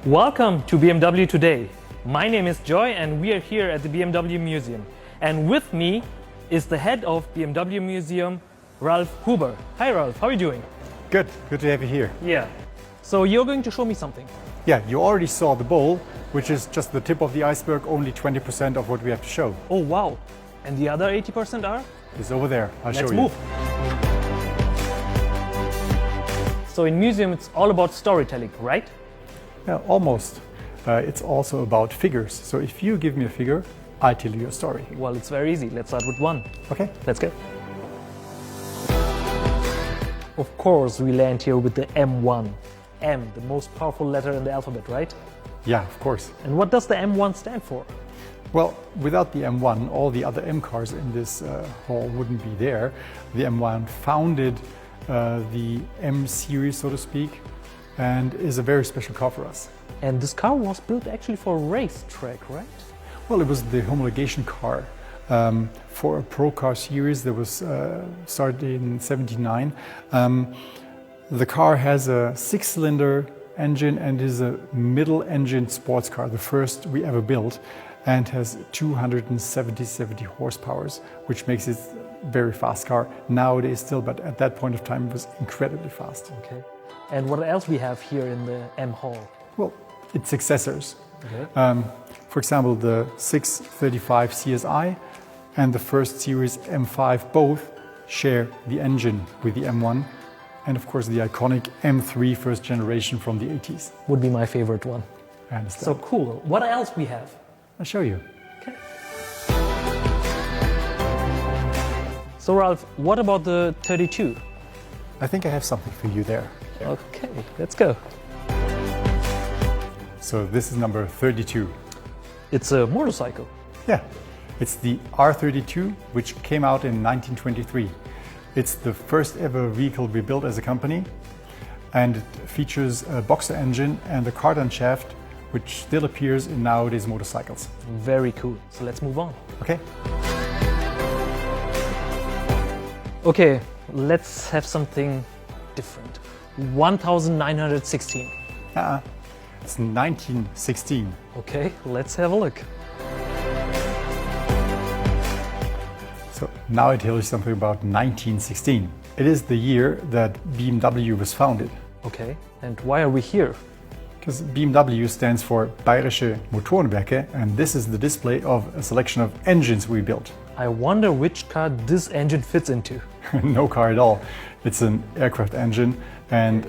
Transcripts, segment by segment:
Welcome to BMW Today. My name is Joy and we are here at the BMW Museum. And with me is the head of BMW Museum, Ralf Huber. Hi Ralf, how are you doing? Good to have you here. Yeah. So you're going to show me something. Yeah, you already saw the bowl, which is just the tip of the iceberg, only 20% of what we have to show. Oh wow. And the other 80% are? It's over there, I'll show you. Let's move. So in museum it's all about storytelling, right? Yeah, almost. It's also about figures. So if you give me a figure, I tell you a story. Well, it's very easy. Let's start with one. Okay. Let's go. Of course, we land here with the M1. M, the most powerful letter in the alphabet, right? Yeah, of course. And what does the M1 stand for? Well, without the M1, all the other M cars in this hall wouldn't be there. The M1 founded the M series, so to speak, and is a very special car for us. And this car was built actually for a racetrack, right? Well, it was the homologation car for a pro car series that was started in '79. The car has a 6-cylinder engine and is a middle-engine sports car, the first we ever built, and has 270 horsepower, which makes it a very fast car nowadays still, but at that point of time it was incredibly fast. Okay. And what else we have here in the M Hall? Well, its successors. Okay. For example, the 635 CSI and the first series M5 both share the engine with the M1, and of course the iconic M3 first generation from the 80s. Would be my favorite one. I understand. So cool. What else we have? I'll show you. Okay. So Ralf, what about the 32? I think I have something for you there. Okay, let's go. So this is number 32. It's a motorcycle. Yeah, it's the R32, which came out in 1923. It's the first ever vehicle we built as a company, and it features a boxer engine and a cardan shaft, which still appears in nowadays motorcycles. Very cool. So let's move on. Okay. Okay, let's have something different. 1916. It's 1916. Okay, let's have a look. So now I tell you something about 1916. It is the year that BMW was founded. Okay, and why are we here? Because BMW stands for Bayerische Motorenwerke, and this is the display of a selection of engines we built. I wonder which car this engine fits into. No car at all. It's an aircraft engine, and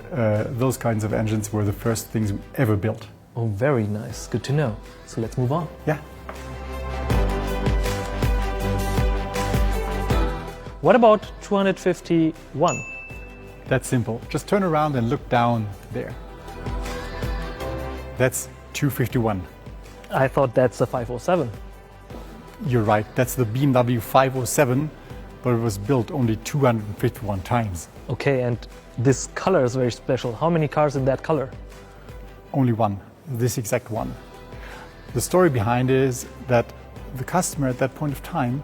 those kinds of engines were the first things we ever built. Oh, very nice. Good to know. So let's move on. Yeah. What about 251? That's simple. Just turn around and look down there. That's 251. I thought that's a 507. You're right, that's the BMW 507, but it was built only 251 times. Okay, and this color is very special. How many cars in that color? Only one, this exact one. The story behind it is that the customer at that point of time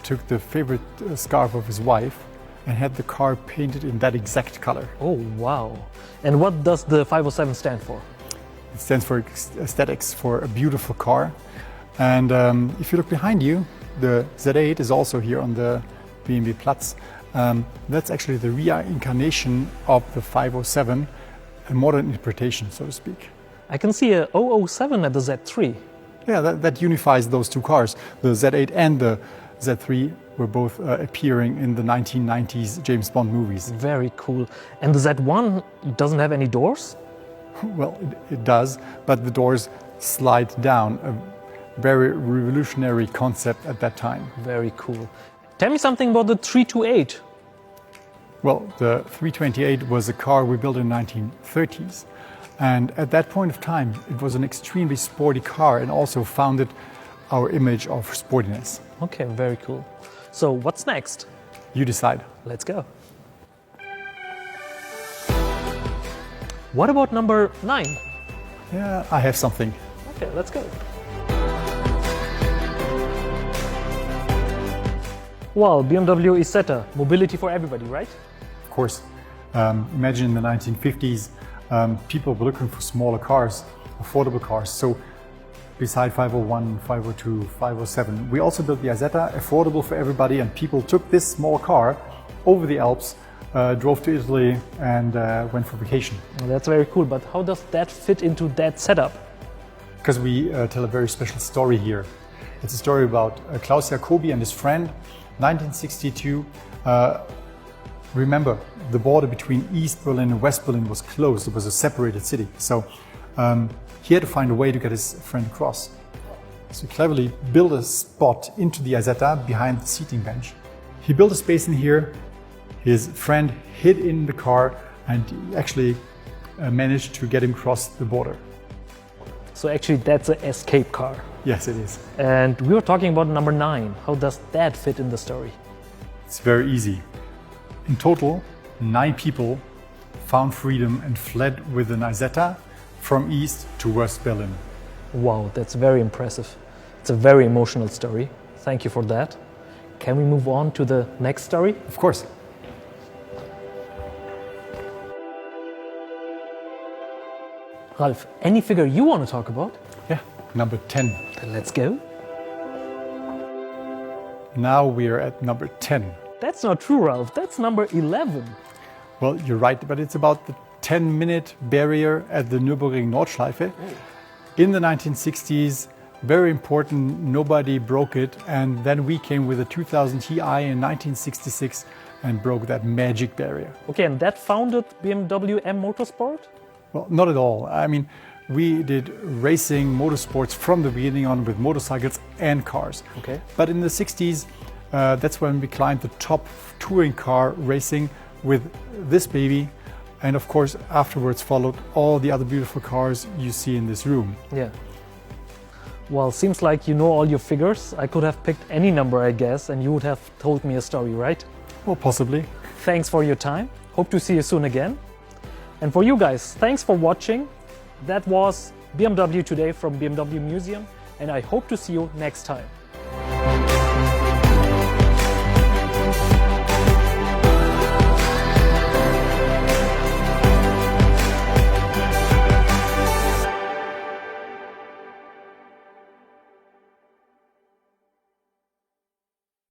took the favorite scarf of his wife and had the car painted in that exact color. Oh, wow. And what does the 507 stand for? It stands for aesthetics, for a beautiful car. And if you look behind you, the Z8 is also here on the BMW Platz. That's actually the reincarnation of the 507, a modern interpretation, so to speak. I can see a 007 at the Z3. Yeah, that unifies those two cars. The Z8 and the Z3 were both appearing in the 1990s James Bond movies. Very cool. And the Z1 doesn't have any doors? Well, it does, but the doors slide down. A very revolutionary concept at that time. Very cool. Tell me something about the 328. Well, the 328 was a car we built in the 1930s. And at that point of time, it was an extremely sporty car and also founded our image of sportiness. Okay, very cool. So what's next? You decide. Let's go. What about number 9? Yeah, I have something. Okay, let's go. Well, BMW Isetta, mobility for everybody, right? Of course. Imagine in the 1950s, people were looking for smaller cars. affordable cars. So beside 501, 502, 507, we also built the Isetta, affordable for everybody, and people took this small car over the Alps, drove to Italy and went for vacation. Well, that's very cool, but how does that fit into that setup? Because we tell a very special story here. It's a story about Klaus Jacobi and his friend, 1962. Remember, the border between East Berlin and West Berlin was closed. It was a separated city. So he had to find a way to get his friend across. So he cleverly built a spot into the Isetta behind the seating bench. He built a space in here. His friend hid in the car and he actually managed to get him across the border. So actually that's an escape car. Yes, it is. And we were talking about number 9. How does that fit in the story? It's very easy. In total, 9 people found freedom and fled with an Isetta from East to West Berlin. Wow, that's very impressive. It's a very emotional story. Thank you for that. Can we move on to the next story? Of course. Ralf, any figure you want to talk about? Yeah, number 10. Then let's go. Now we are at number 10. That's not true, Ralf. That's number 11. Well, you're right, but it's about the 10-minute barrier at the Nürburgring Nordschleife. In the 1960s, very important, nobody broke it. And then we came with a 2000 Ti in 1966 and broke that magic barrier. Okay, and that founded BMW M Motorsport? Well, not at all. I mean, we did racing, motorsports from the beginning on with motorcycles and cars. Okay. But in the 60s, that's when we climbed the top touring car racing with this baby. And of course, afterwards followed all the other beautiful cars you see in this room. Yeah. Well, seems like you know all your figures. I could have picked any number, I guess, and you would have told me a story, right? Well, possibly. Thanks for your time. Hope to see you soon again. And for you guys, thanks for watching. That was BMW Today from BMW Museum, and I hope to see you next time.